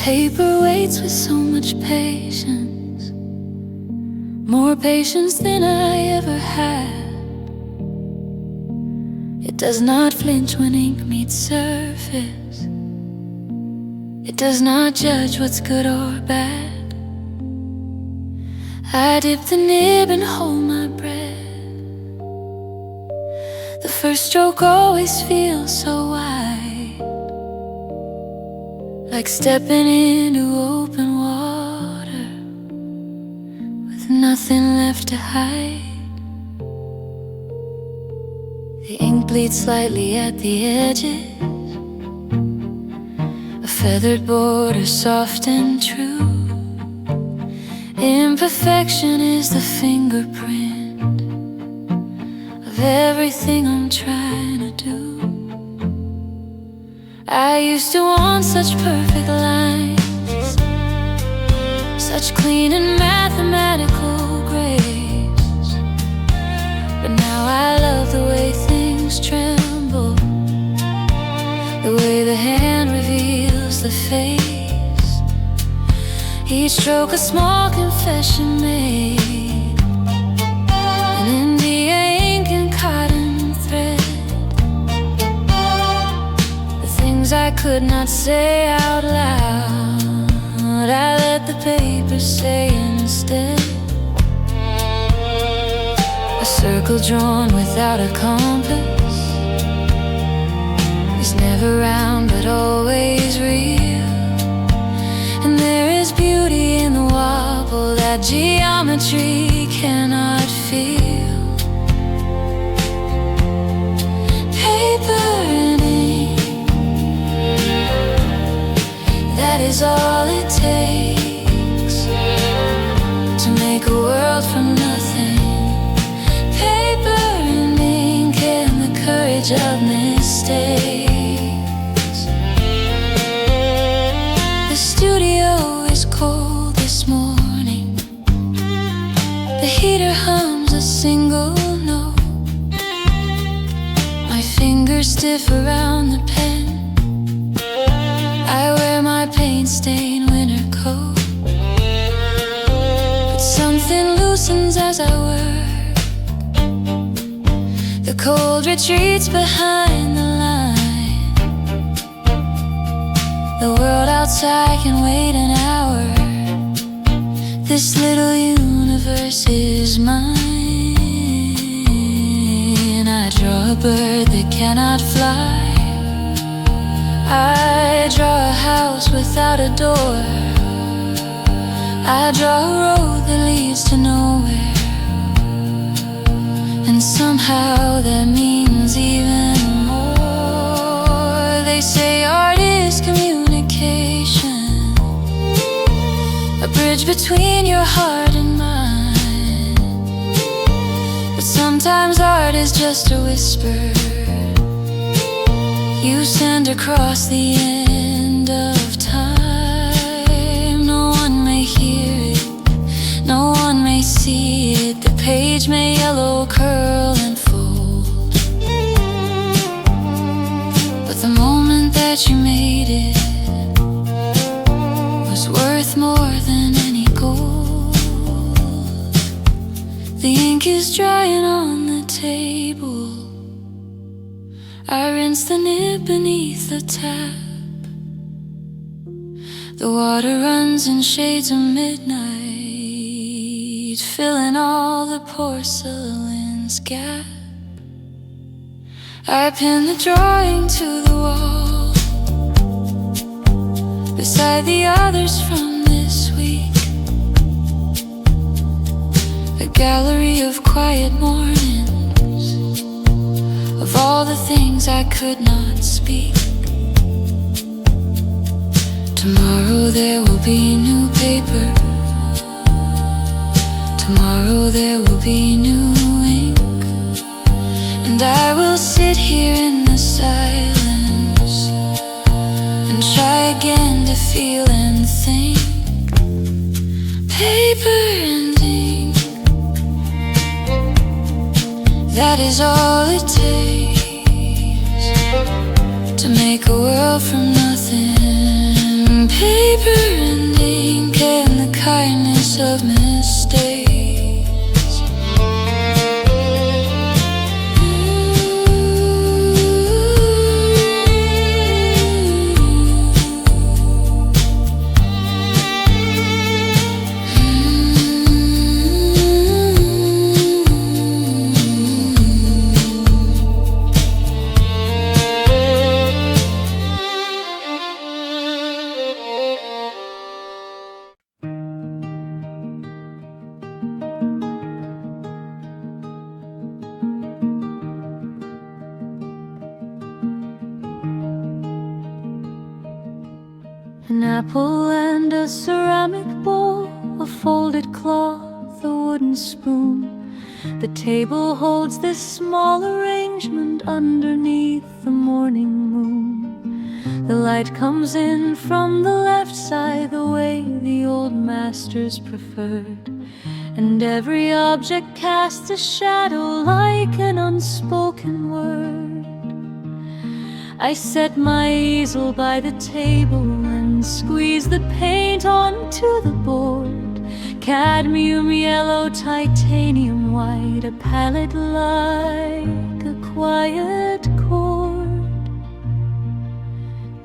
Paper waits with so much patience, more patience than I ever had. It does not flinch when ink meets surface. It does not judge what's good or bad. I dip the nib and hold my breath. The first stroke always feels so wide, like stepping into open water with nothing left to hide. The ink bleeds slightly at the edges, a feathered border soft and true. Imperfection is the fingerprint of everything I'm trying to do. I used to want such perfect lines, such clean and mathematical grace, but now I love the way things tremble, the way the hand reveals the face. Each stroke a small confession made, an India ink and cotton thread. The things I could not say out loud, I let the paper say instead. A circle drawn without a compass is never round but always real. And there is beauty in the wobble that geometry cannot feel. Paper and ink, that is all it takes to make a world from nothing. Paper and ink and the courage of mistakes. The studio is cold this morning. The heater hums a single note. My fingers stiff around the pen. I wear my paint-stained winter coat, but something loosens as I work. The cold retreats behind the line. The world outside can wait an hour. This little universe is mine. I draw a bird that cannot fly. I draw a house without a door. I draw a road that leads to nowhere. And somehow that means even more. They say art is communication, a bridge between your heart and mine. But sometimes art is just a whisper you send across the end of time. No one may hear it, no one may see it. The page may yellow, curl and fold, but the moment that you made it was worth more than any gold. The ink is drying on the table. I rinse the nib beneath the tap. The water runs in shades of midnight, filling all the porcelain's gap. I pin the drawing to the wall beside the others from this week. A gallery of quiet mornings, of all the things I could not speak. Tomorrow there will be new paper. Tomorrow there will be new ink. And I will sit here in the silence and try again to feel and think. Paper and ink, that is all it takes to make a world from nothing. Paper universe of mistakes. An apple and a ceramic bowl, a folded cloth, a wooden spoon. The table holds this small arrangement underneath the morning moon. The light comes in from the left side, the way the old masters preferred. And every object casts a shadow like an unspoken word. I set my easel by the table and squeeze the paint onto the board. Cadmium yellow, titanium white, a palette like a quiet chord.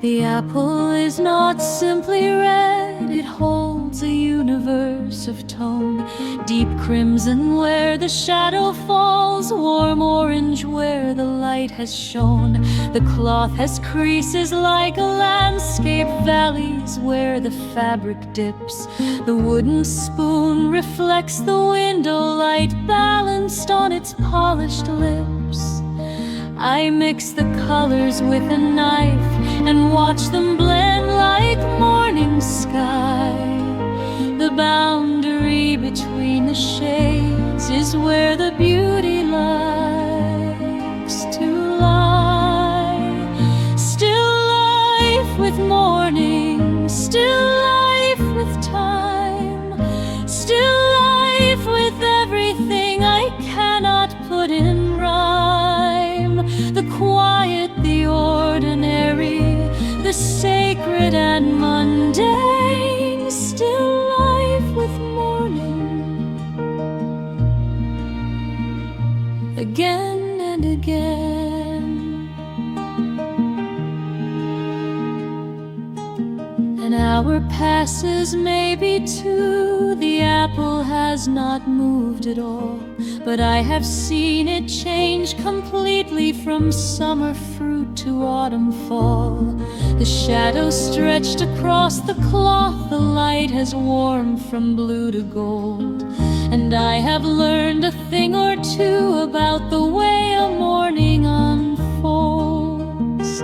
The apple is not simply red, it holds a universe of tone. Deep crimson where the shadow falls, warm orange where the light has shone. The cloth has creases like a landscape, valleys where the fabric dips. The wooden spoon reflects the window light balanced on its polished lips. I mix the colors with a knife and watch them blend like morning sky. The boundary between the shades is where the beauty likes to lie. Still life with morning, still life with time, still life with everything I cannot put in rhyme. The quiet, the ordinary, the sacred and mundane, still life with morning, again and again. An hour passes, maybe two, the apple has not moved at all. But I have seen it change completely from summer fruit to autumn fall. The shadow stretched across the cloth, the light has warmed from blue to gold. And I have learned a thing or two about the way a morning unfolds.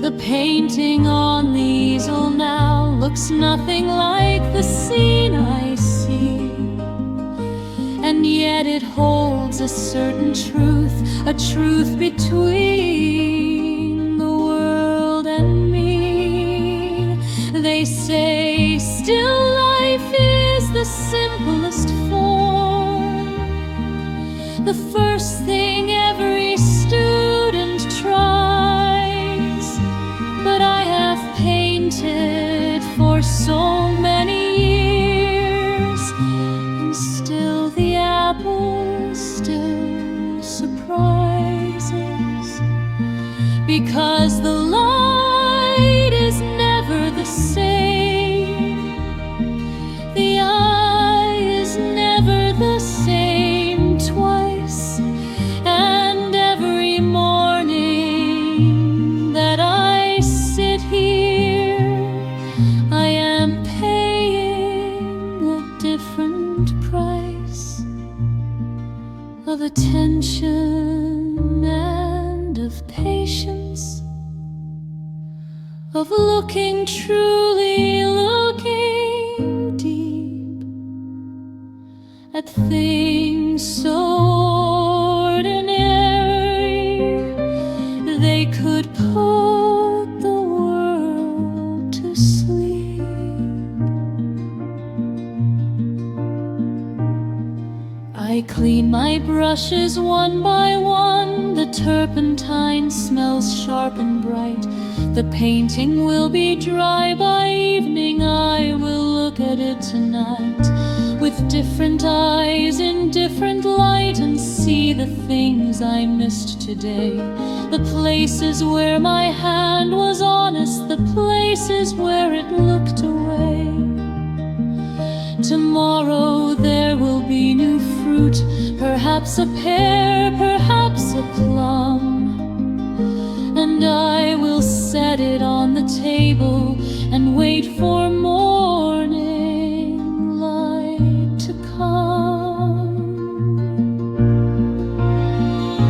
The painting on the easel now looks nothing like the scene I see. And yet it holds a certain truth, a truth between the world and me. They say still life is the simplest form, the first thing every student tries. But I have painted for so many years, and still the apple still surprises, because the light is never the same, the eye is never the same twice. And every morning that I sit here, I am paying a different price of attention and of patience, of looking, truly looking deep at things so ordinary they could put the world to sleep. I clean my brushes one by one, the turpentine smells sharp and bright. The painting will be dry by evening. I will look at it tonight with different eyes in different light and see the things I missed today. The places where my hand was honest, the places where it looked away. Tomorrow there will be new fruit, perhaps a pear, perhaps a plum. And I will set it on the table and wait for morning light to come.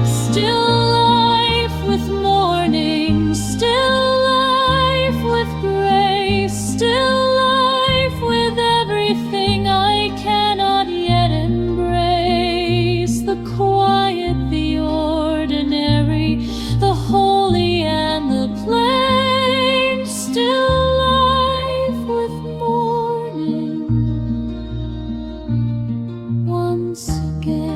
Still life with morning, still life with grace, still life with everything I cannot yet embrace. The quiet, the ordinary, the holy and the plain, still life with morning once again.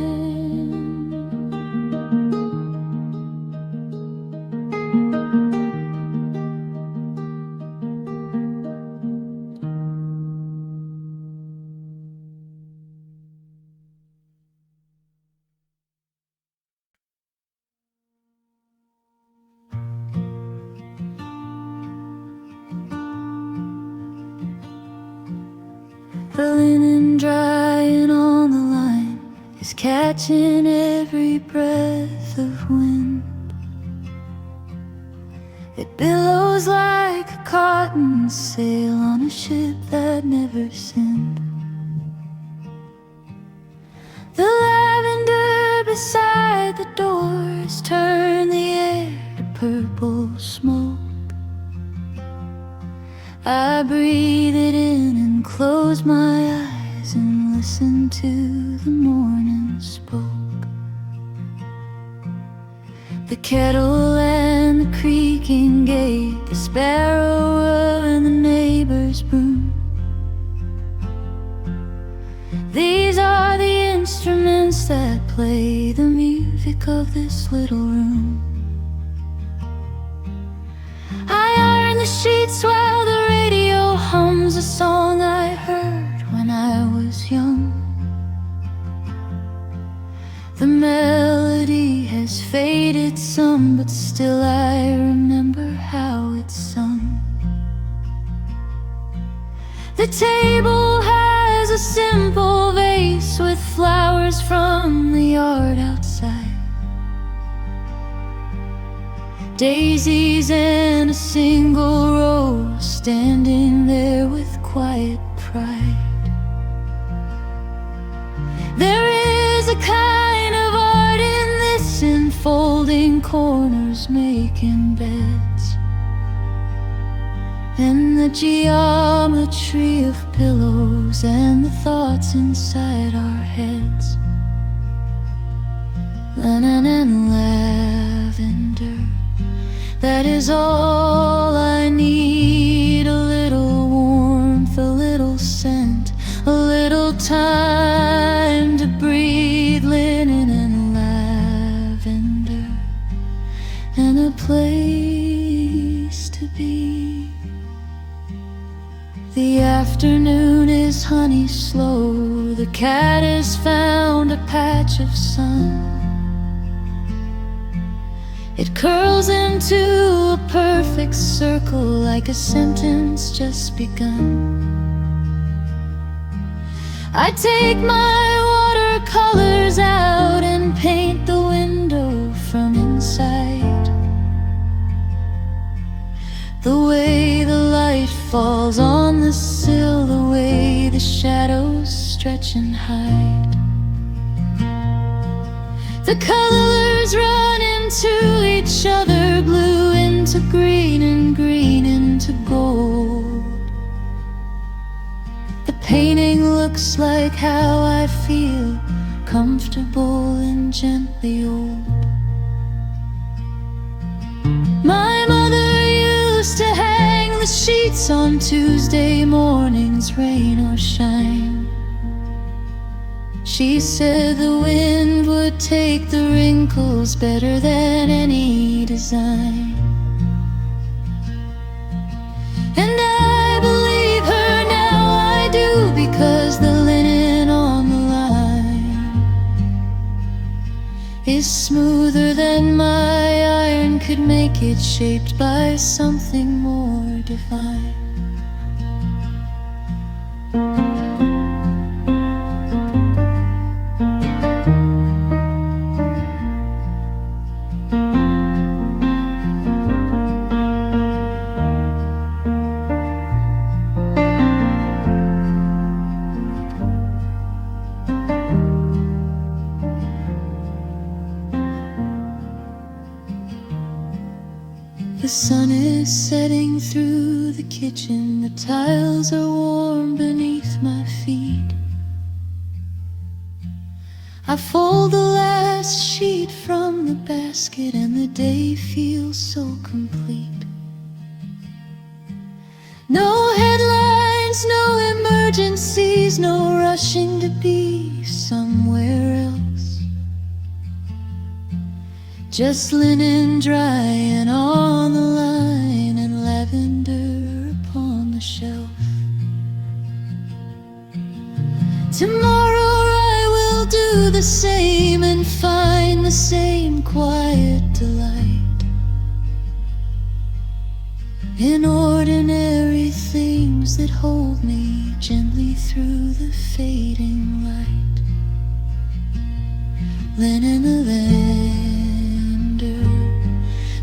The linen drying on the line is catching every breath of wind. It billows like a cotton sail on a ship that never sinned. The lavender beside the doors turn the air to purple smoke. I breathe it in and close my eyes and listen to the morning spoke. The kettle and the creaking gate, the sparrow and the neighbor's broom. These are the instruments that play the music of this little room. I iron the sheets while the radio hums a song I heard when I was young. The melody has faded some, but still I remember how it's sung. The table has a simple vase with flowers from the yard outside. Daisies and a single rose standing there with quiet pride. There is a kind of art in this, in folding corners, making beds, and the geometry of pillows and the thoughts inside our heads. Linen and lavender, that is all I need. A little warmth, a little scent, a little time to breathe. Linen and lavender, and a place to be. The afternoon is honey slow. The cat has found a patch of sun. It curls into a perfect circle like a sentence just begun. I take my watercolors out and paint the window from inside. The way the light falls on the sill, the way the shadows stretch and hide. The colors run into each other, blue into green and green into gold. The painting looks like how I feel, comfortable and gently old. My mother used to hang the sheets on Tuesday mornings, rain or shine. She said the wind would take the wrinkles better than any design. could make it shaped by something more divine. The sun is setting through the kitchen. The tiles are warm beneath my feet. I fold the last sheet from the basket and the day feels so complete. No headlines, no emergencies, no rushing to be somewhere else. Just linen drying on the line and lavender upon the shelf. Tomorrow I will do the same and find the same quiet delight in ordinary things that hold me gently through the fading light. Linen, the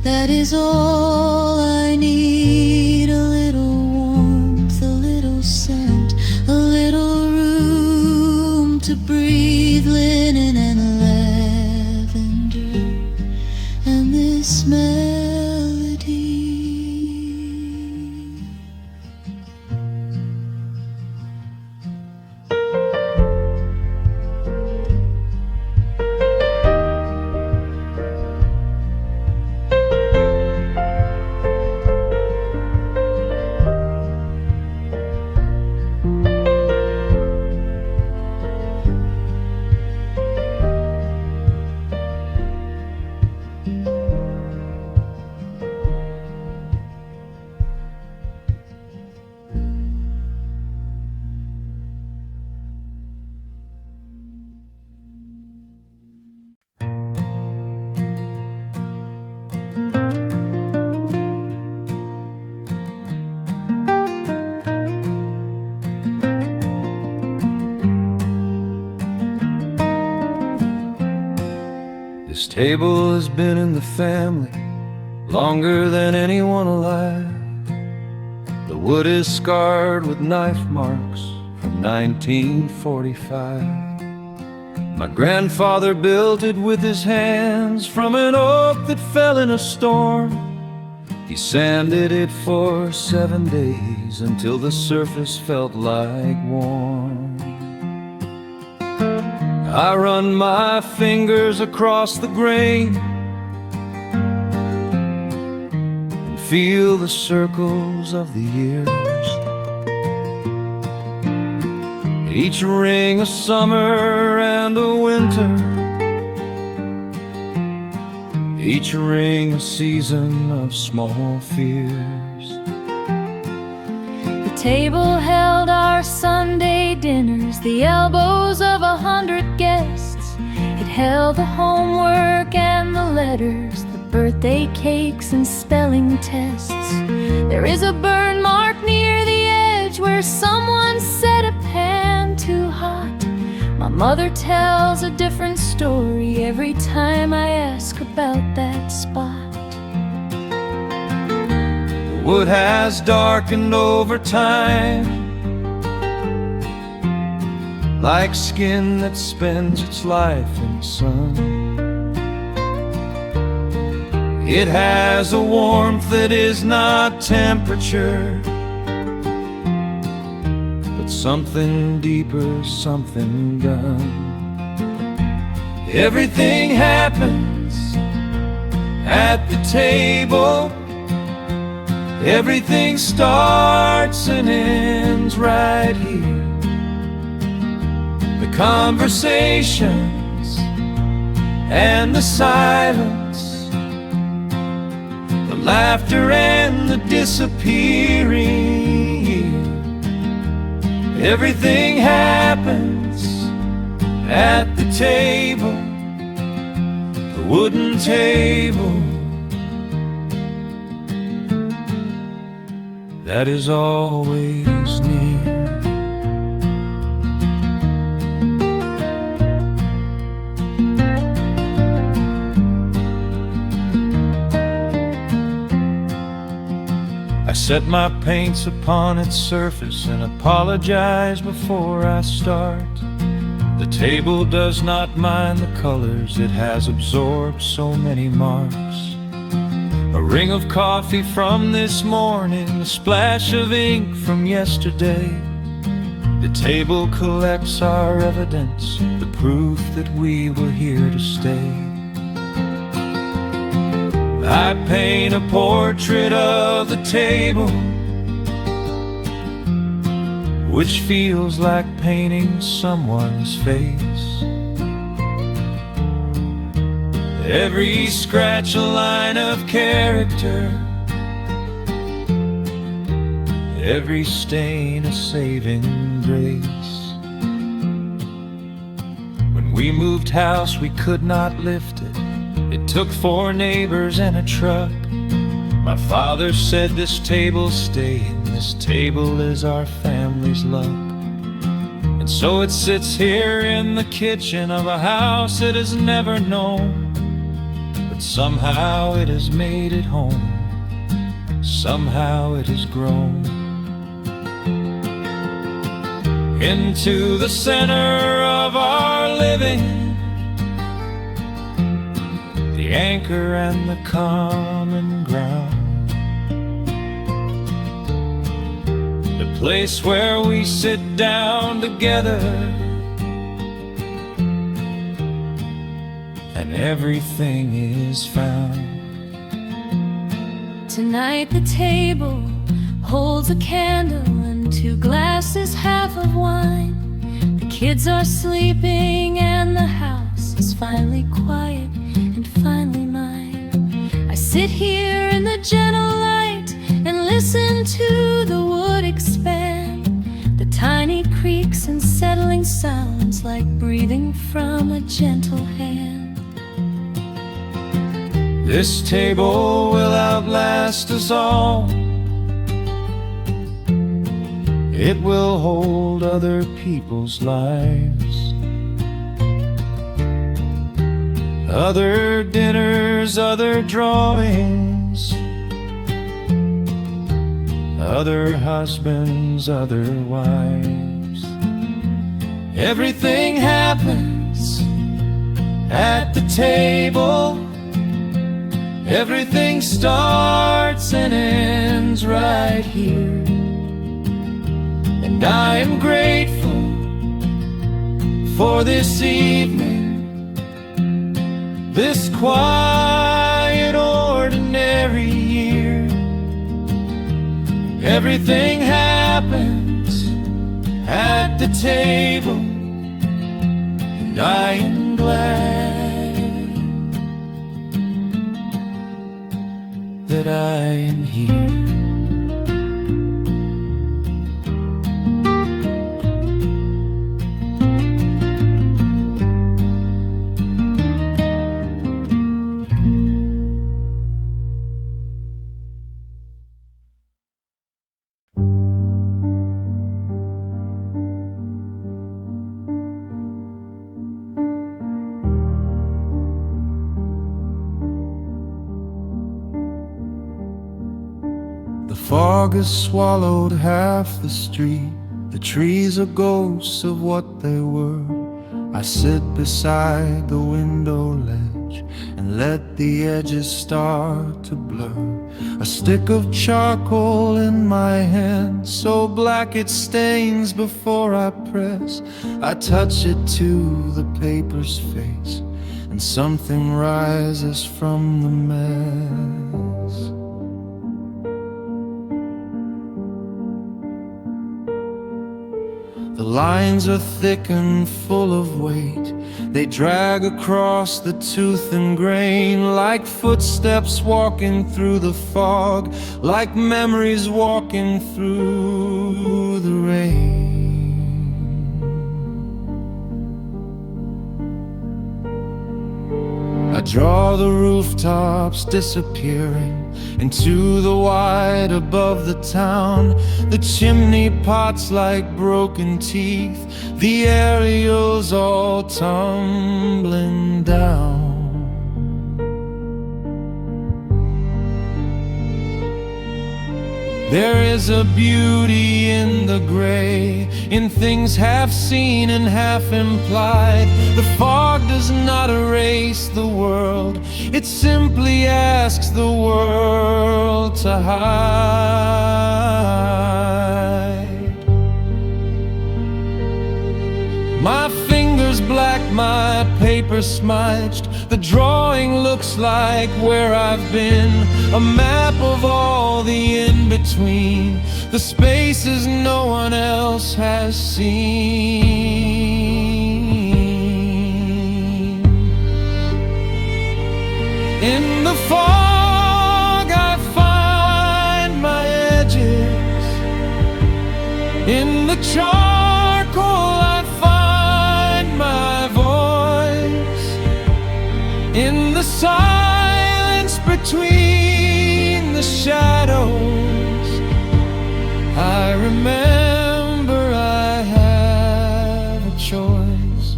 that is all I need. A little warmth, a little scent, a little room to breathe. Linen and lavender and this melody. This table has been in the family longer than anyone alive. The wood is scarred with knife marks from 1945. My grandfather built it with his hands from an oak that fell in a storm. He sanded it for 7 days until the surface felt like warm. I run my fingers across the grain and feel the circles of the years. Each ring a summer and a winter, each ring a season of small fears. The table held our Sunday dinners, the elbows of 100 guests. It held the homework and the letters, the birthday cakes and spelling tests. There is a burn mark near the edge where someone set a pan too hot. My mother tells a different story every time I ask about that spot. The wood has darkened over time, like skin that spends its life in sun. It has a warmth that is not temperature, but something deeper, something done. Everything happens at the table. Everything starts and ends right here. The conversations and the silence, the laughter and the disappearing. Everything happens at the table, the wooden table that is always near. I set my paints upon its surface and apologize before I start. The table does not mind the colors, it has absorbed so many marks. A ring of coffee from this morning, a splash of ink from yesterday. The table collects our evidence, the proof that we were here to stay. I paint a portrait of the table, which feels like painting someone's face. Every scratch a line of character, every stain a saving grace. When we moved house we could not lift it. It took 4 neighbors and a truck. My father said this table's staying, this table is our family's luck. And so it sits here in the kitchen of a house it has never known. But somehow it has made it home, somehow it has grown. Into the center of our living, the anchor and the common ground, the place where we sit down together, and everything is found. Tonight the table holds a candle and 2 glasses half of wine. The kids are sleeping and the house is finally quiet and finally mine. I sit here in the gentle light and listen to the wood expand. The tiny creaks and settling sounds like breathing from a gentle hand. This table will outlast us all. It will hold other people's lives, other dinners, other drawings, other husbands, other wives. Everything happens at the table. Everything starts and ends right here. And I am grateful for this evening, this quiet, ordinary year. Everything happens at the table, and I am glad that I am here. The fog has swallowed half the street. The trees are ghosts of what they were. I sit beside the window ledge and let the edges start to blur. A stick of charcoal in my hand, so black it stains before I press. I touch it to the paper's face, and something rises from the mess. The lines are thick and full of weight. They drag across the tooth and grain, like footsteps walking through the fog, like memories walking through the rain. I draw the rooftops disappearing, into the white above the town. The chimney pots like broken teeth, the aerials all tumbling down. There is a beauty in the gray, in things half seen and half implied. The fog does not erase the world, it simply asks the world to hide. My fingers black, my paper smudged, the drawing looks like where I've been, a map of all the in-between, the spaces no one else has seen. In the fog I find my edges, in the charcoal I find my voice, in the silence between the shadows I remember I have a choice.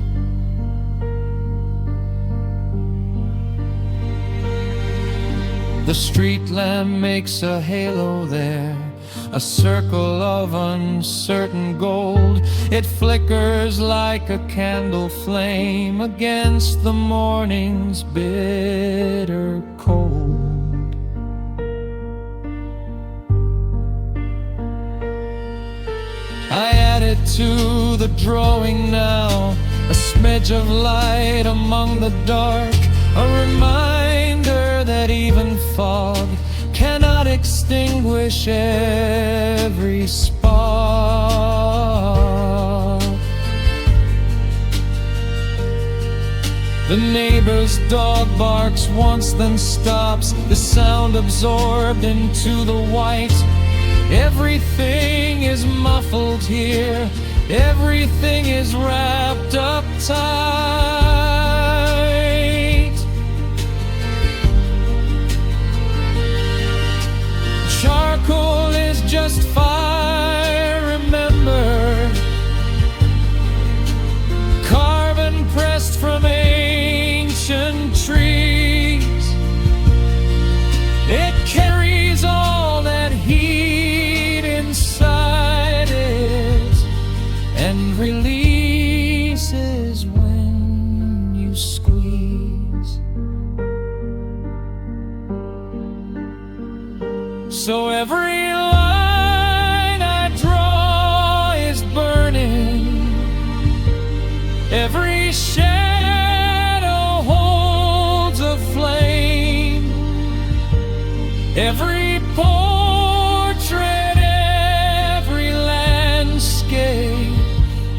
The street lamp makes a halo there, a circle of uncertain gold. It flickers like a candle flame against the morning's bitter cold. I add it to the drawing now, a smidge of light among the dark, a reminder that even fog cannot extinguish every spark. The neighbor's dog barks once, then stops, the sound absorbed into the white. Everything is muffled here, everything is wrapped up tight. Charcoal is just fire, remember, carbon pressed from ancient trees. It carries all that heat inside it and releases when you squeeze. So every line I draw is burning, every shadow holds a flame, every portrait, every landscape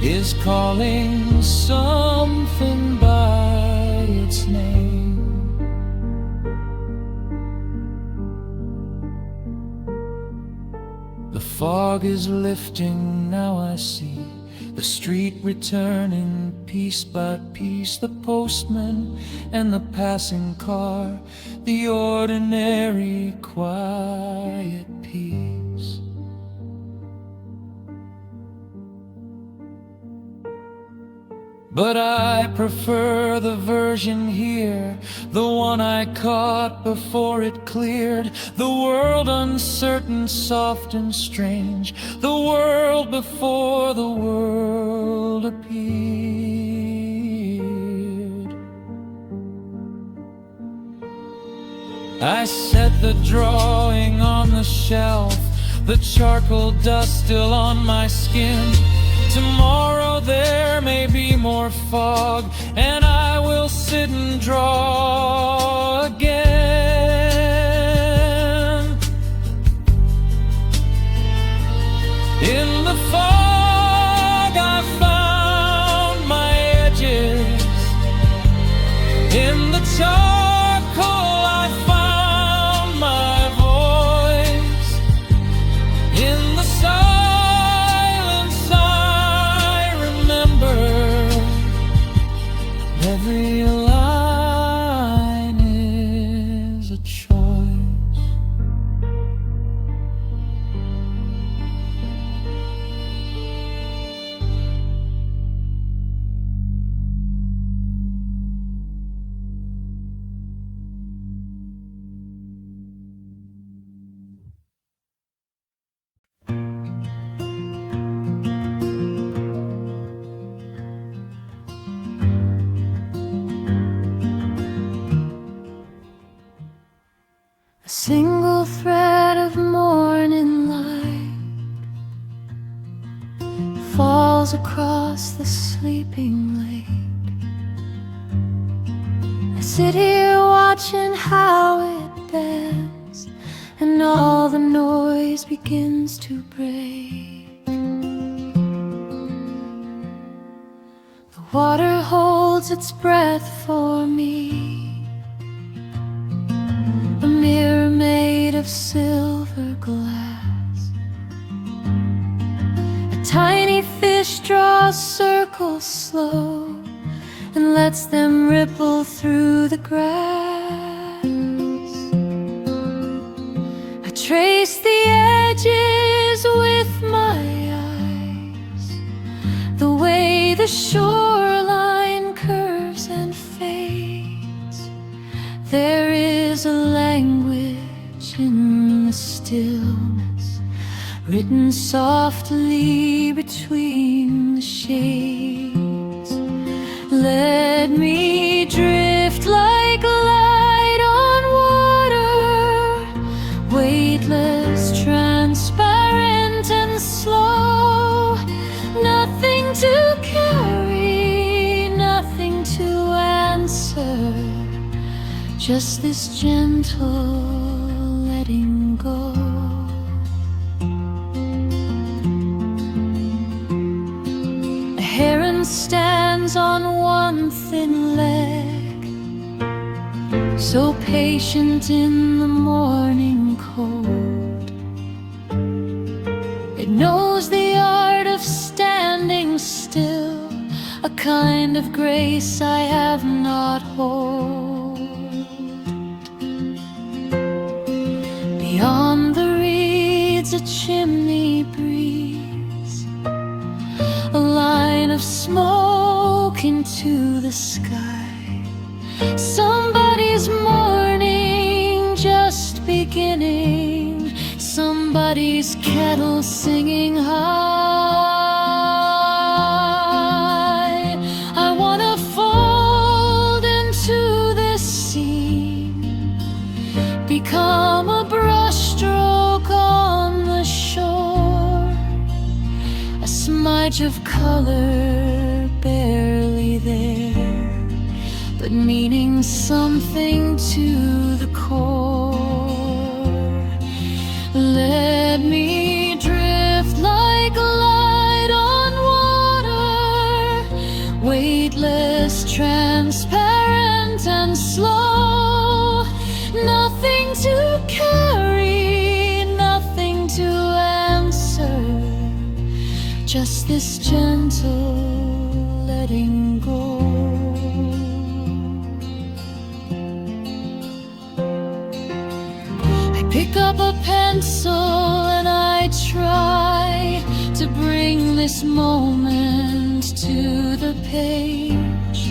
is calling something by its name. The fog is lifting, now I see the street returning piece by piece, the postman and the passing car, the ordinary quiet peace. But I prefer the version here, the one I caught before it cleared. The world uncertain, soft and strange, the world before the world appeared. I set the drawing on the shelf, the charcoal dust still on my skin. Tomorrow there may be more fog, and I will sit and draw again. In the fog I found my edges, in the charcoal I found my voice, in the every line falls across the sleeping lake. I sit here watching how it bends, and all the noise begins to break. The water holds its breath for me, a mirror made of silver glass. A tiny fish draws circles slow and lets them ripple through the grass. I trace the edges with my eyes, the way the shoreline curves and fades. There is a language in the stillness, written softly between the shades. Let me drift like light on water, weightless, transparent and slow. Nothing to carry, nothing to answer, just this gentle letting go. A heron stands on one thin leg, so patient in the morning cold. It knows the art of standing still, a kind of grace I have not hold. Beyond the reeds a chimney breeze, a line of smoke into the sky. Somebody's morning just beginning, somebody's kettle singing high. I wanna fold into this scene, become a brushstroke on the shore, a smudge of color barely there, but meaning something to the core. Let me drift like light on water, weightless, transparent and slow. Nothing to carry, nothing to answer, just this gentle letting go. I pick up a pencil and I try to bring this moment to the page.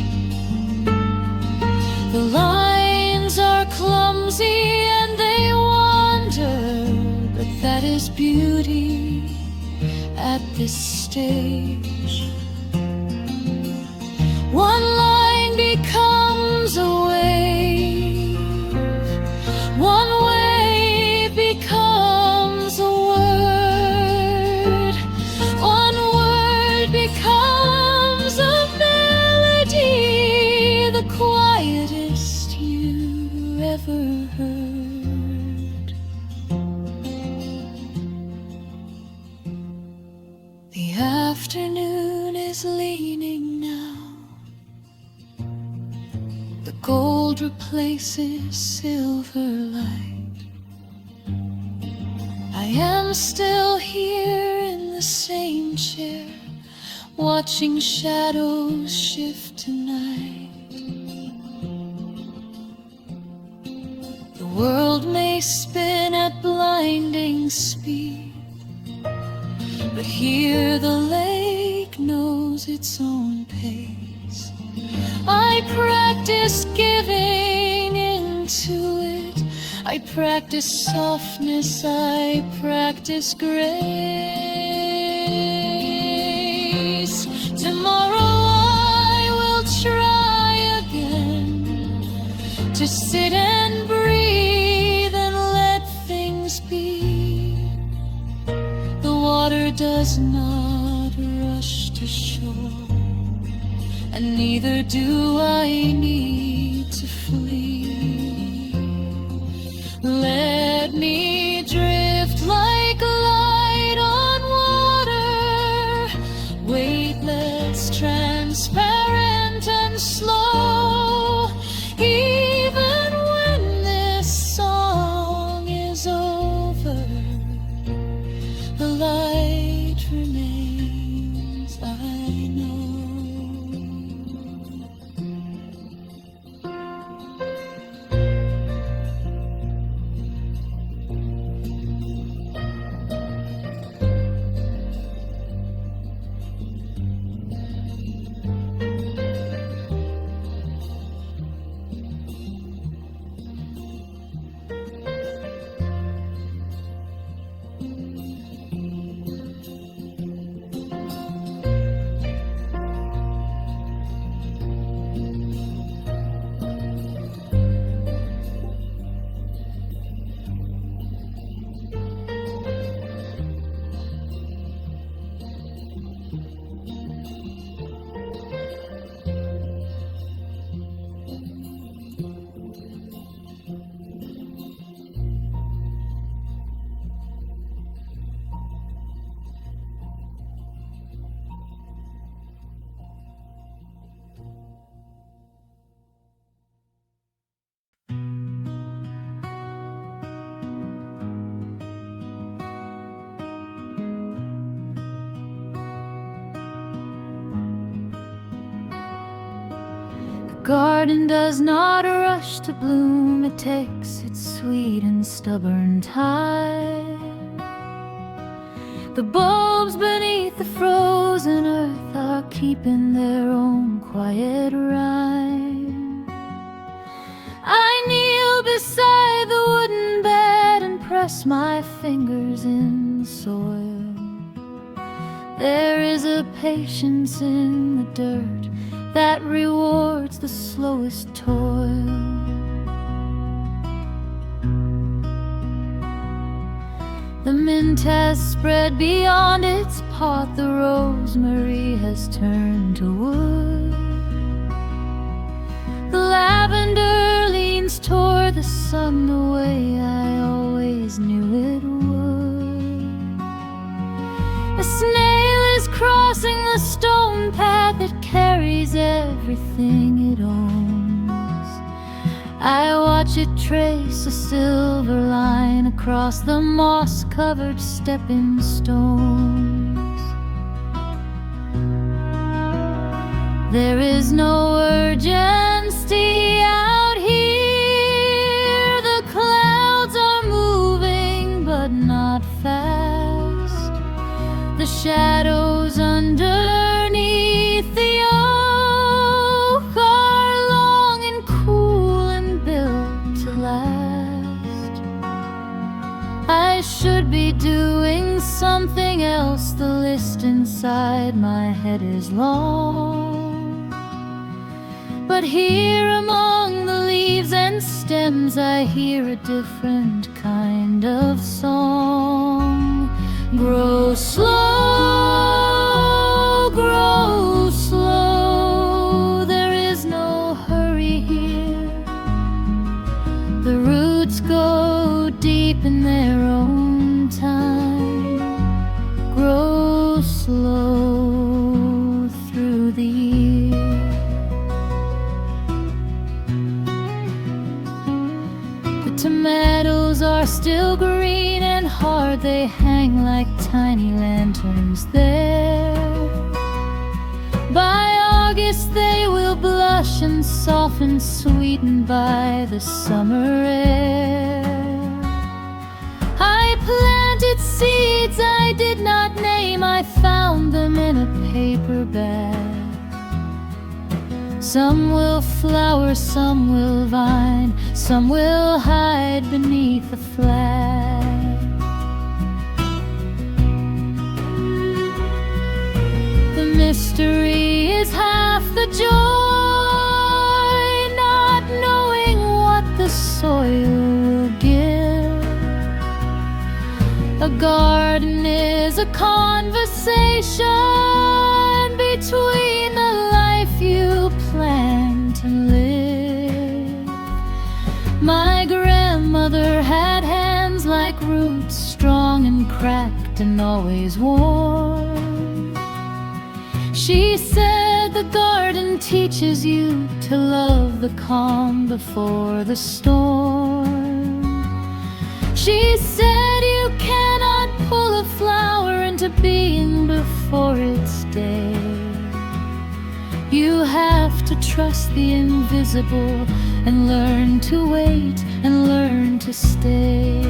The lines are clumsy and they wander, but that is beauty at this stage. One line becomes a wave, one wave becomes a word, one word becomes a melody, the quietest you ever heard. The afternoon is leaning now, the gold replaces silver light. I am still here in the same chair, watching shadows shift tonight. The world may spin at blinding speed, but here the lake knows its own pace. I practice giving into it, I practice softness, I practice grace. Tomorrow I will try again to sit and breathe and let things be. The water does not rush to shore, and neither do I need to flee. Let me drift like light on water, weightless, transparent and slow. Even when this song is over, the light remains, I know. Garden does not rush to bloom, it takes its sweet and stubborn time. The bulbs beneath the frozen earth are keeping their own quiet rhyme. I kneel beside the wooden bed and press my fingers in the soil. There is a patience in the dirt that rewards the slowest toil. The mint has spread beyond its pot, the rosemary has turned to wood. The lavender leans toward the sun the way I always knew it would. A snail is crossing the stone path, it carries everything it owns. I watch it trace a silver line across the moss-covered stepping stones. There is no urgency out here. The clouds are moving but not fast. The shadows underneath the oak are long and cool and built to last. I should be doing something else, the list inside my head is long. But here among the leaves and stems I hear a different kind of song. Grow slow, grow slow, there is no hurry here. The roots go deep in their own time. Grow slow through the year. The tomatoes are still green and hard, they hang like tiny lanterns there. By August they will blush and soften, sweetened by the summer air. I planted seeds I did not name, I found them in a paper bag. Some will flower, some will vine, some will hide beneath a flag. The mystery is half the joy, not knowing what the soil will give. A garden is a conversation between the life you plan to live. My grandmother had hands like roots, strong and cracked and always warm. She said the garden teaches you to love the calm before the storm. She said you cannot pull a flower into being before its day. You have to trust the invisible and learn to wait and learn to stay.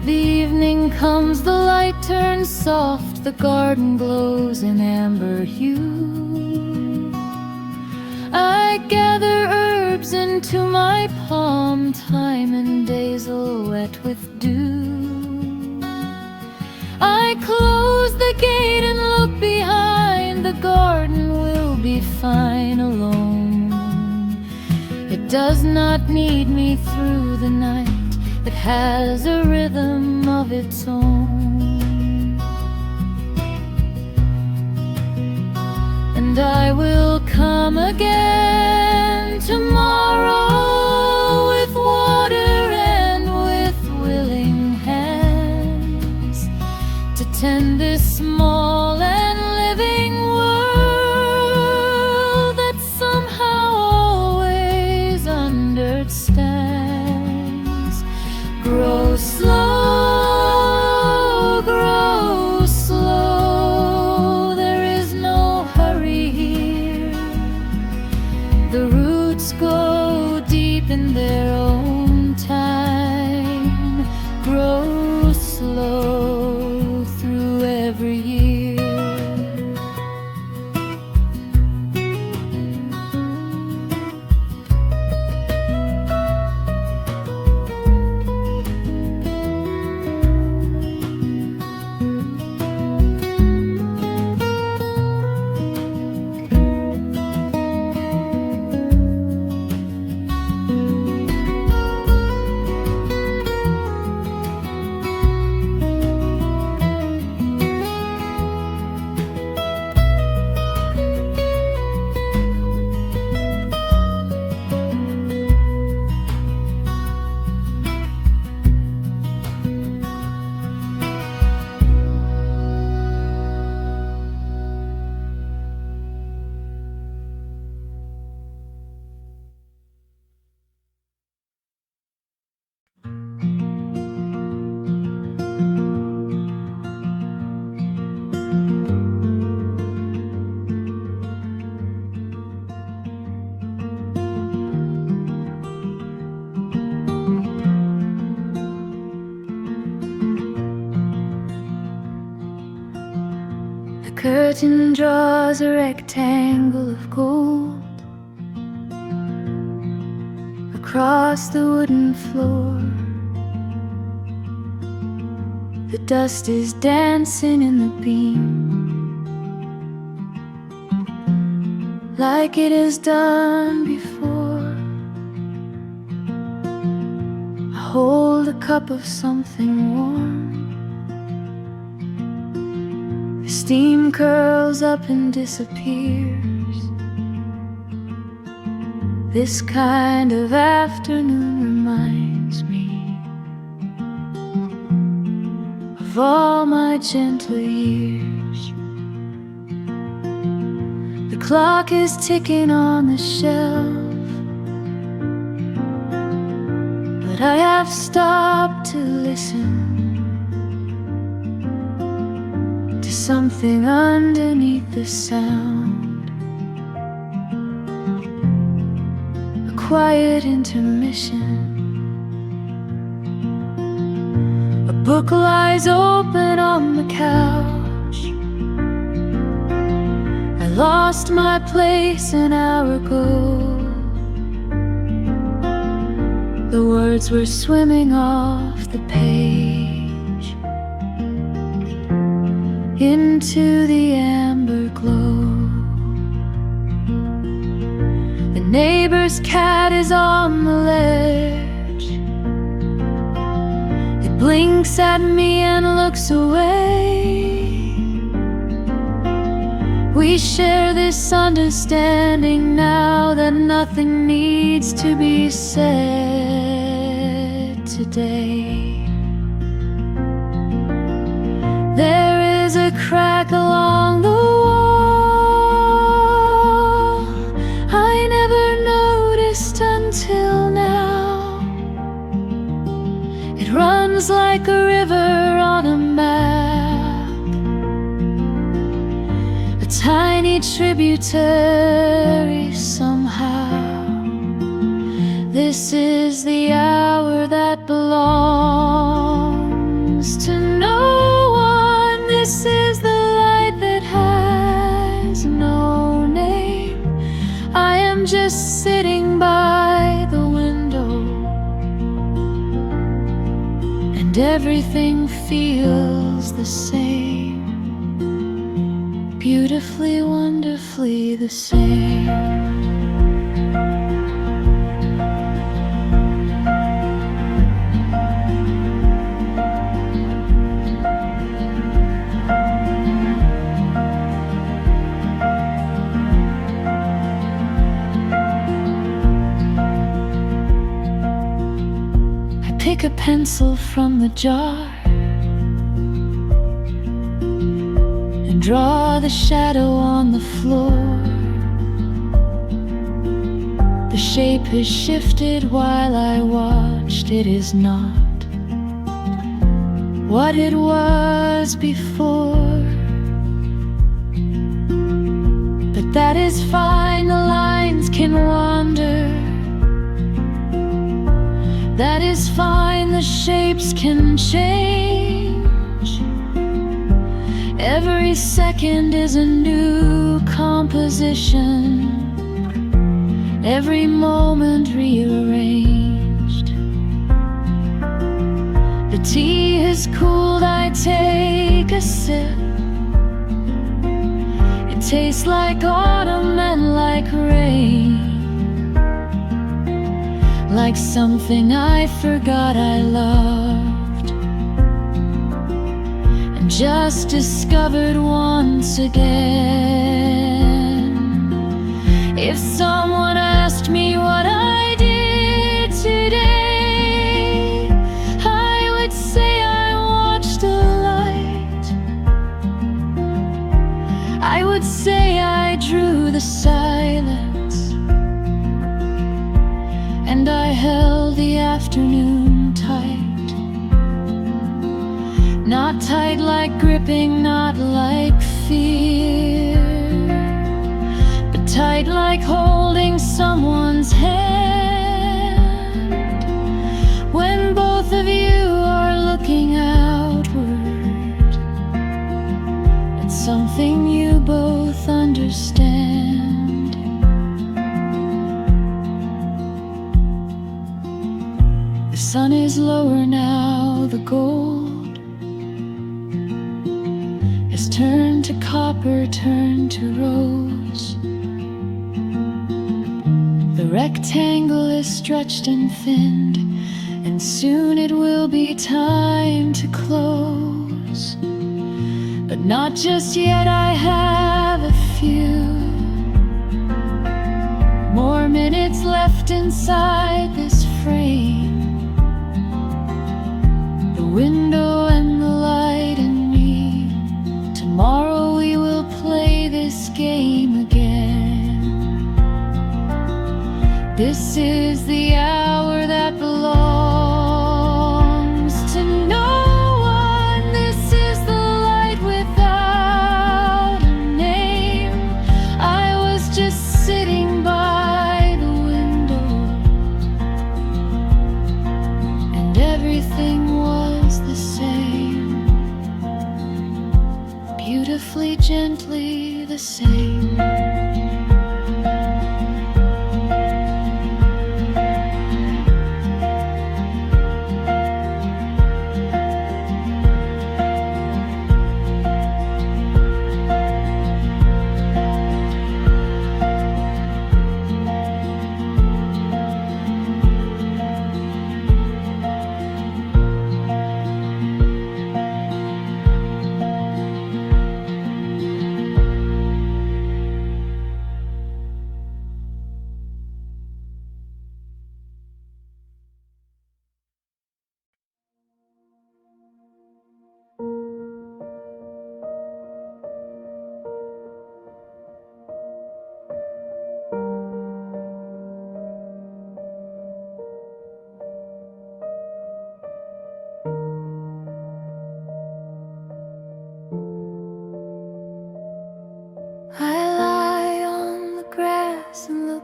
The evening comes, the light turns soft, the garden glows in amber hue. I gather herbs into my palm, thyme and basil wet with dew. I close the gate and look behind, the garden will be fine alone. It does not need me through the night, it has a rhythm of its own. And I will come again tomorrow with water and with willing hands to tend this small and living world that somehow always understands. Grow slow, there is no hurry here. The roots go deep in their own time. Grow slow through every year. The curtain draws a rectangle of gold across the wooden floor. The dust is dancing in the beam, like it has done before. I hold a cup of something warm. The steam curls up and disappears. This kind of afternoon reminds me of all my gentle years. The clock is ticking on the shelf, but I have stopped to listen to something underneath the sound. quiet intermission. A book lies open on the couch. I lost my place an hour ago. The words were swimming off the page into the amber glow. The neighbor's cat is on the ledge. It blinks at me and looks away. We share this understanding now that nothing needs to be said today. There is a crack along the wall I never noticed until now. It runs like a river on a map, a tiny tributary somehow. This is the hour that belongs to no one. This is the light that has no name. I am just sitting by the window, and everything feels the same. Beautifully, wonderfully the same. Pick a pencil from the jar and draw the shadow on the floor. The shape has shifted while I watched. It is not what it was before, but that is fine. The lines can wander. That is fine, the shapes can change. Every second is a new composition, every moment rearranged. The tea has cooled, I take a sip. It tastes like autumn and like rain, like something I forgot I loved and just discovered once again. If someone asked me what I did today, I would say I watched a light. I would say I drew the silence, and I held the afternoon tight. Not tight like gripping, not like fear, but tight like holding someone's hand. When both of you are looking outward at something you both understand. The sun is lower now, the gold has turned to copper, turned to rose. The rectangle is stretched and thinned, and soon it will be time to close. But not just yet, I have a few more minutes left inside this frame. The window and the light and me. Tomorrow we will play this game again. This is the hour that belongs to no one. This is the light without a name. I was just sitting by the window, the same.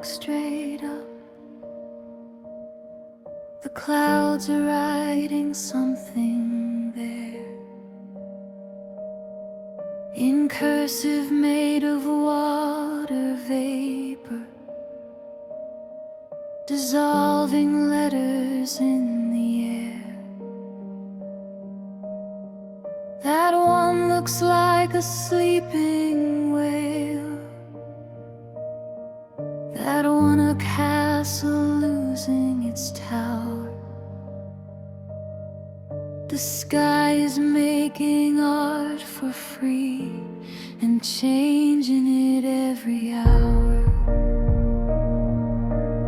Straight up, the clouds are writing something there in cursive made of water vapor, dissolving letters in the air. That one looks like a sleeping whale, that one a castle losing its tower. The sky is making art for free and changing it every hour.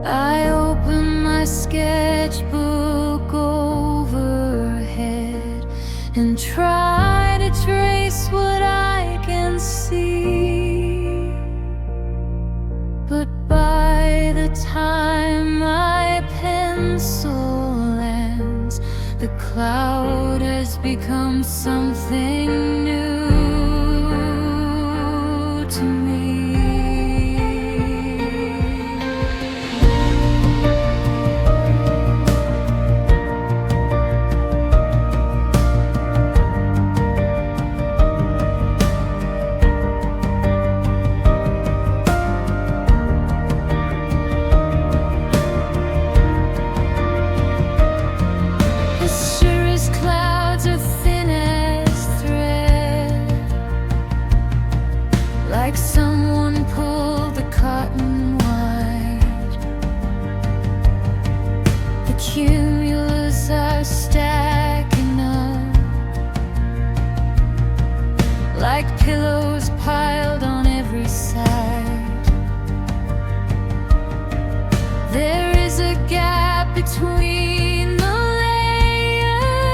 I open my sketchbook overhead and try to trace what I can see, but by the time my pencil lands, the cloud has become something new to me. Like someone pulled the cotton wide. The cumulus are stacking up like pillows piled on every side. There is a gap between the layers,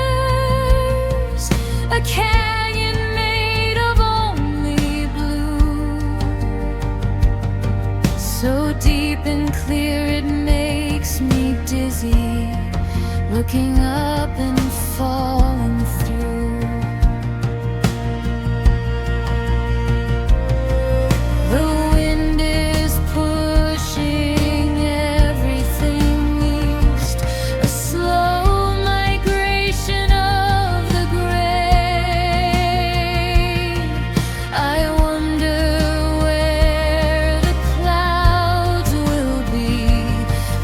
a canyon made of only blue, so deep and clear it makes me dizzy, looking up and falling through. The wind is pushing everything east, a slow migration of the gray. I wonder where the clouds will be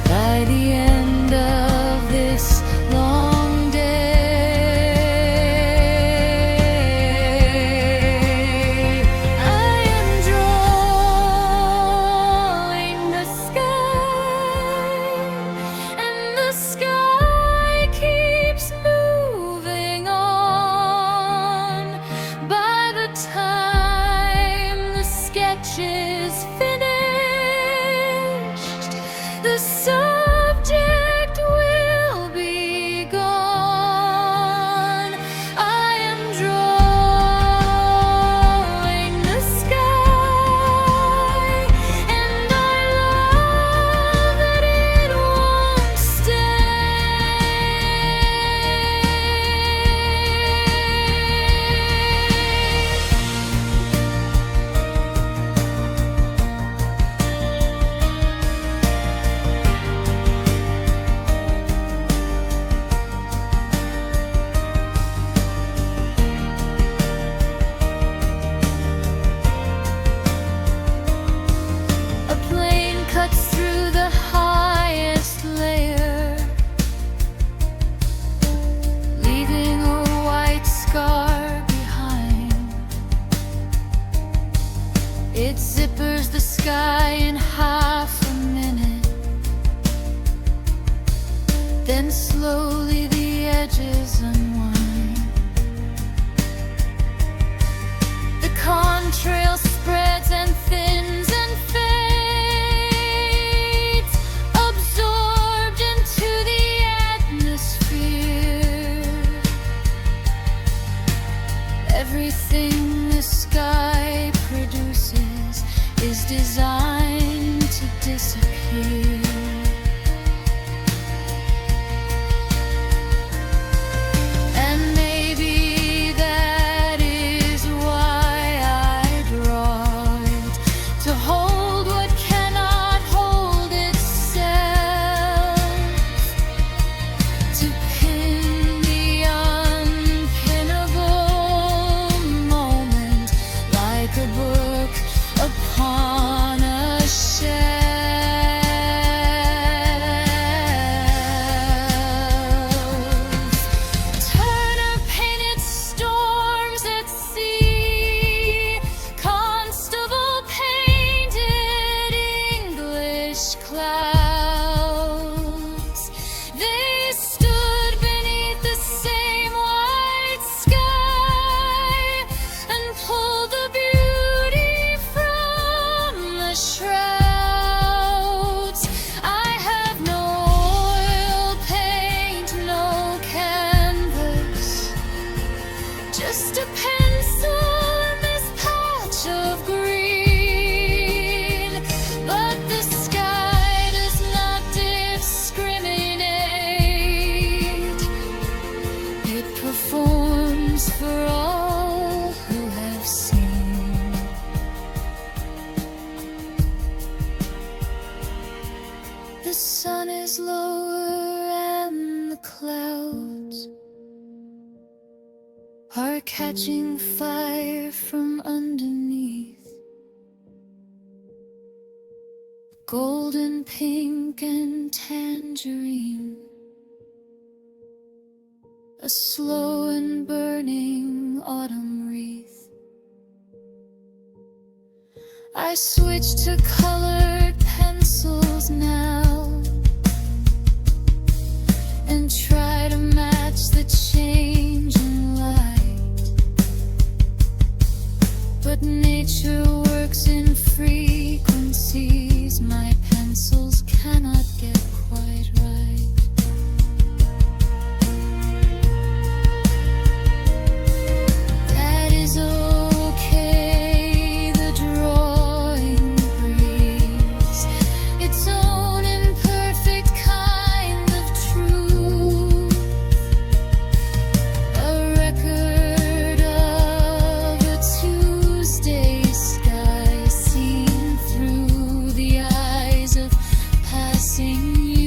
by the end of this long day. I am drawing the sky, and the sky keeps moving on. By the time the sketch is finished, the subject will be gone. I am drawing the sky, and I love that it won't stay. zippers the sky in half a minute, then slowly the edges unwind. The contrail spreads and thins and fades, absorbed into the atmosphere. Everything the sky produces is designed to disappear. And maybe that is why I draw it, to hold what cannot hold itself, to pin the unpinnable moment like a book upon a shelf. Turner painted storms at sea, Constable painted English clouds. They stood beneath the same white sky and pulled the beauty from the shrouds. I have no oil paint, no canvas, just a pencil and this patch of green. But the sky does not discriminate. It performs for all who have seen. The sun is lower and the clouds are catching fire from underneath. Golden, pink, and tangerine, a slow and burning autumn wreath. I switch to colored pencils now and try to match the change in light. But nature works in frequencies my pencils cannot get quite right. That is okay, the drawing breathes its own imperfect kind of truth, a record of a Tuesday sky seen through the eyes of passing you.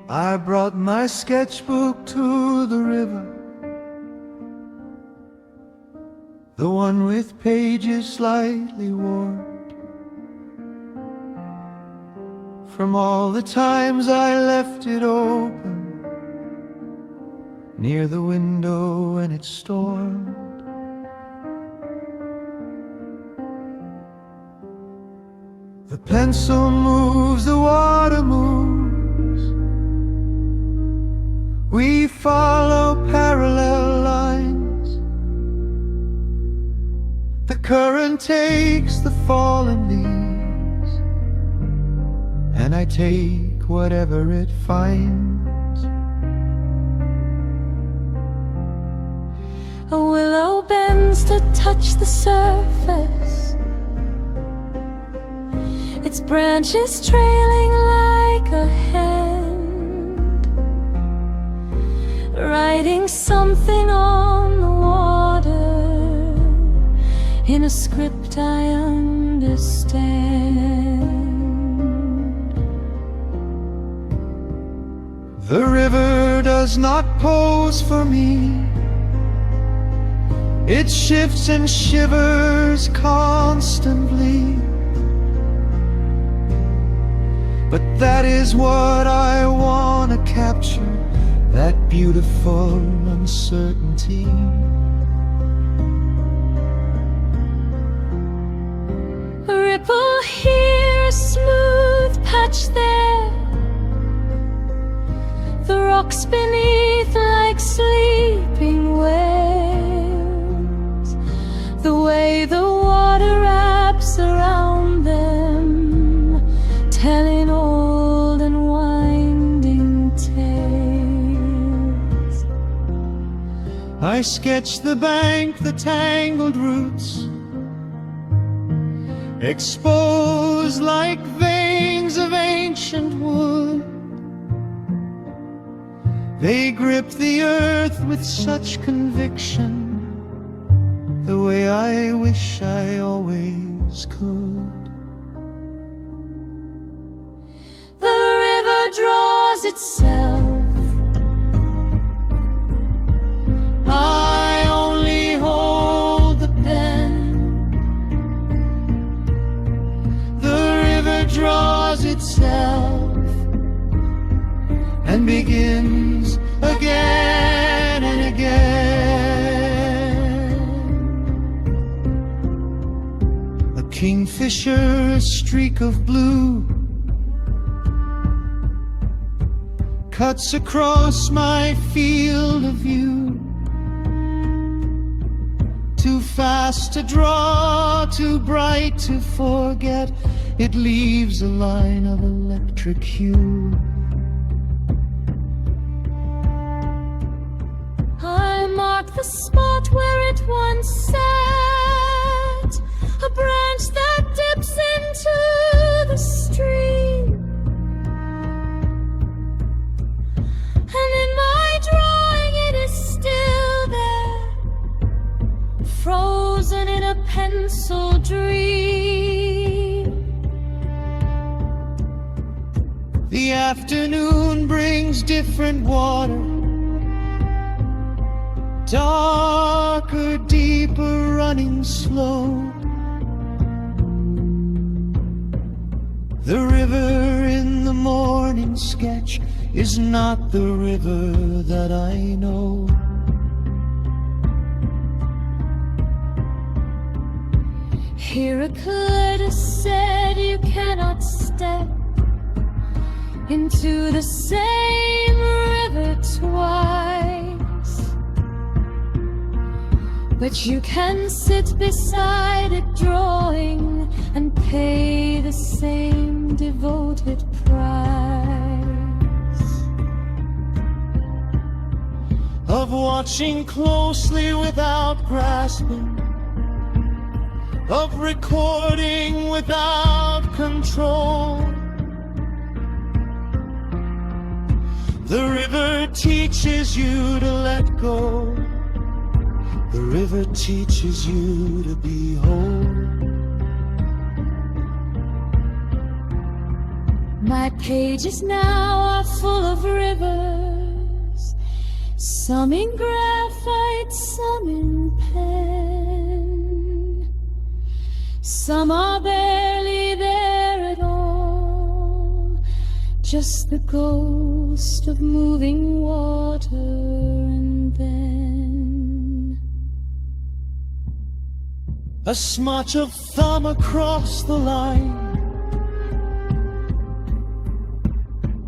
I brought my sketchbook to the river, the one with pages slightly warped from all the times I left it open near the window when it stormed. The pencil moves, the water moves, we follow parallel lines. The current takes the fallen leaves, and I take whatever it finds. A willow bends to touch the surface, its branches trailing like a hand, writing something on the water in a script I understand. The river does not pose for me. It shifts and shivers constantly. But that is what I want to capture, that beautiful uncertainty. A ripple here, a smooth patch there, the rocks beneath like sleeping whales, the way the water wraps around them, telling old and winding tales. I sketch the bank, the tangled roots, exposed like veins of ancient wood. They grip the earth with such conviction, the way I wish I always could. The river draws itself, I only hold the pen. The river draws itself and begins again and again. A kingfisher, a streak of blue, cuts across my field of view. Too fast to draw, too bright to forget, it leaves a line of electric hue. I mark the spot where it once sat, a branch that dips into the stream. And in my drawing it is still there, frozen in a pencil dream. The afternoon brings different water, darker, deeper, running slow. The river in the morning sketch is not the river that I know. Heraclitus said you cannot step into the same river twice, but you can sit beside it drawing and pay the same devoted price of watching closely without grasping, of recording without control. The river teaches you to let go. The river teaches you to be whole. My pages now are full of rivers, some in graphite, some in pen. Some are barely there at all, just the ghost of moving water, and then a smudge of thumb across the line,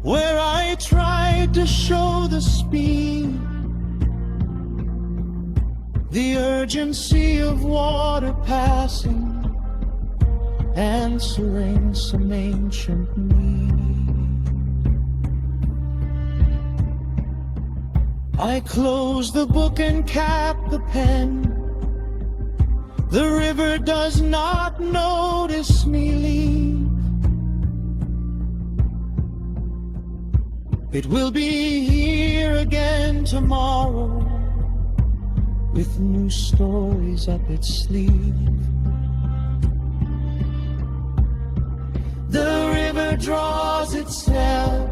where I tried to show the speed, the urgency of water passing, answering some ancient need. I close the book and cap the pen. The river does not notice me leave. It will be here again tomorrow, with new stories up its sleeve. The river draws itself,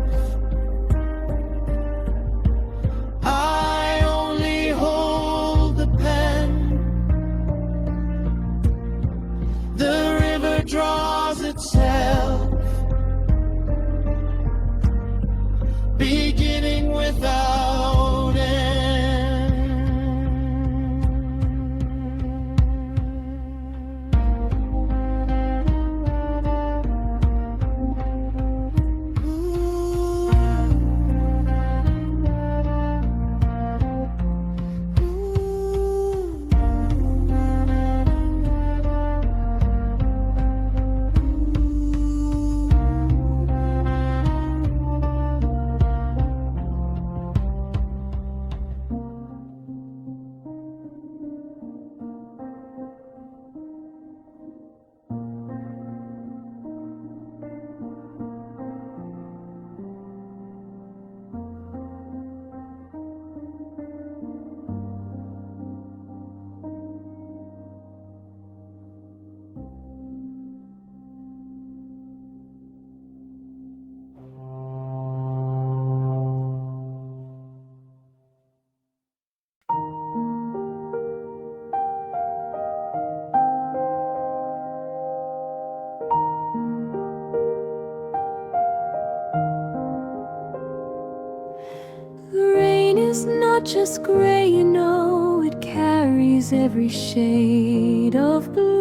is not just gray, you know, it carries every shade of blue.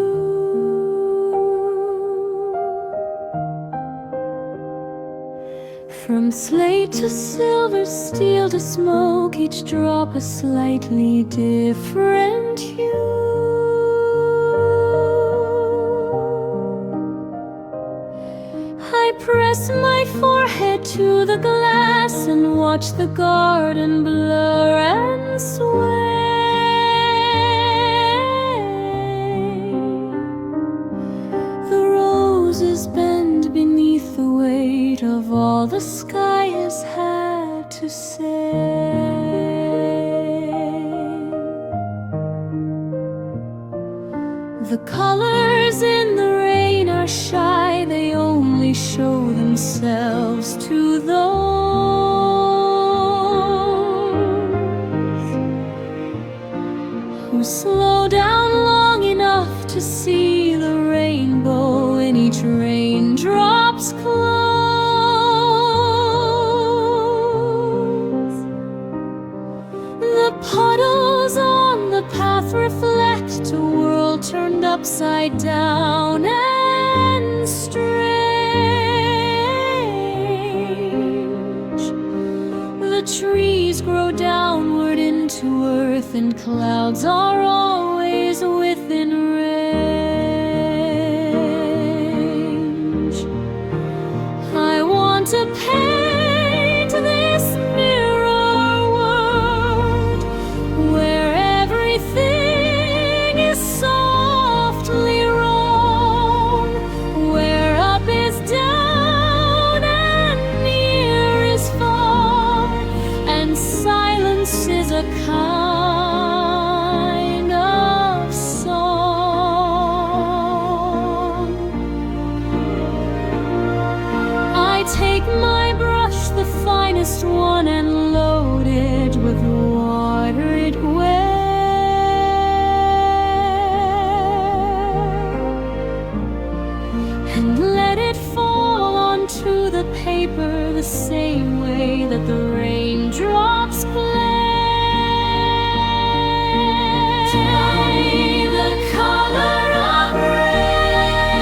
From slate to silver, steel to smoke, each drop a slightly different hue. I press my forehead to the glass and watch the garden blur and sway. The roses bend beneath the weight of all the sky has had to say. The colors in the rain are shy, they only show themselves to those who slow down long enough to see the rainbow in each raindrop's close. The puddles on the path reflect a world turned upside down and strange. The trees grow downward into earth, and clouds are always within range. I want to paint this mirror world where everything is softly wrong, where up is down and near is far, and silence is a kind of song. I take my brush, the finest one, and load it with water it wears, and let it fall onto the paper the same way that the raindrops play. Tell me the color of rain.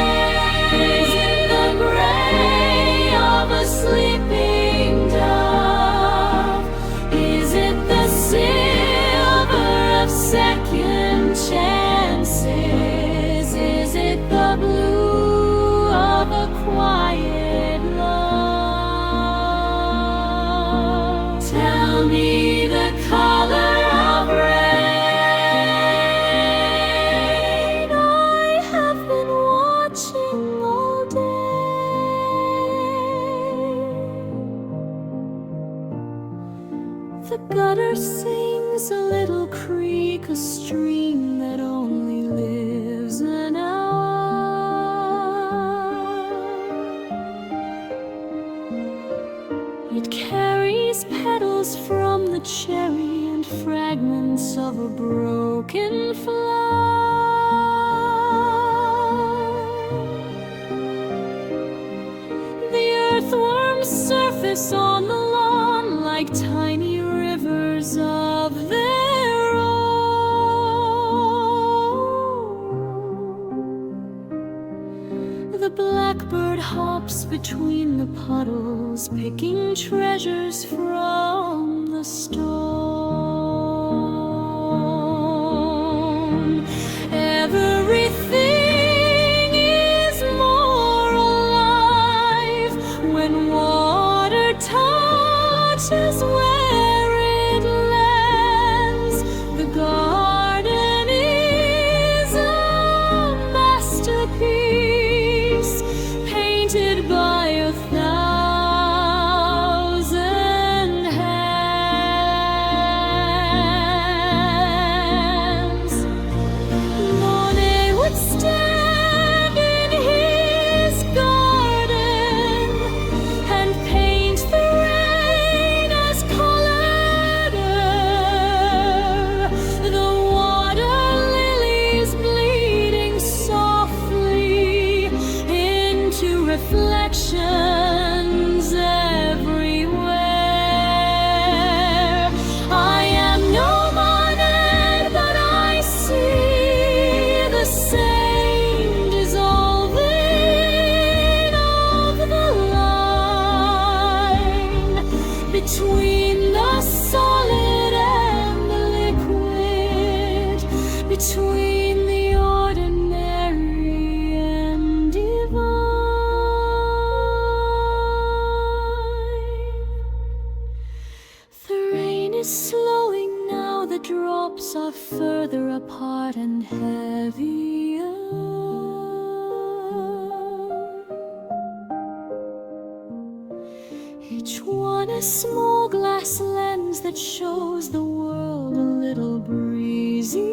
Is it the gray of a sleeping dove? Is it the silver of second chances? Is it the blue of a quiet love? Tell me the color of rain. I have been watching all day. The gutter sings a little creek, a stream that only lives an hour. It carries petals from the cherry and fragments of a broken flower. The earthworms surface on the lawn like tiny rivers of their own. The blackbird hops between the puddles, picking treasures from the stone. Everything is more alive when water touches where it lands. The garden is a masterpiece painted by a thousand hands. Mon apart and heavier. Each one a small glass lens that shows the world a little breezier.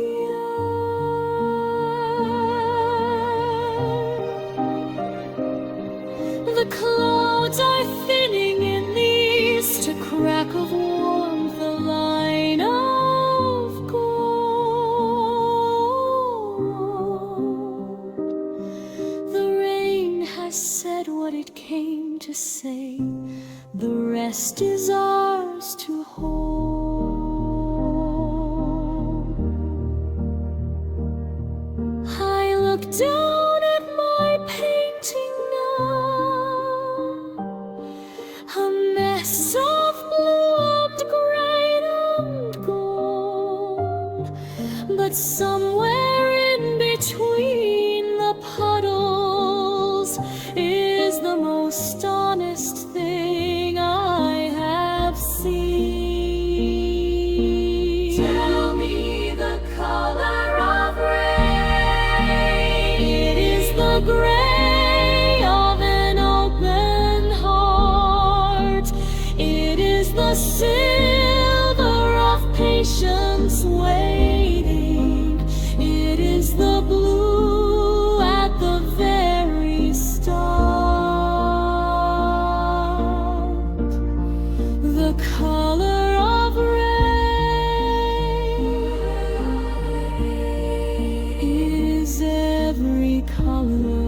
The clouds are thinning in the east, a crack of warmth, a line of gold. The rain has said what it came to say, the rest is ours to hold. I look down at my painting now, a mess of blue and gray and gold, but somewhere in between the puddles is the most honest thing I have seen. Tell me the color of rain. It is the gray of an open heart. It is the silver of patience waiting. It is the blue at the very start. The color of rain is every color.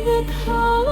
The color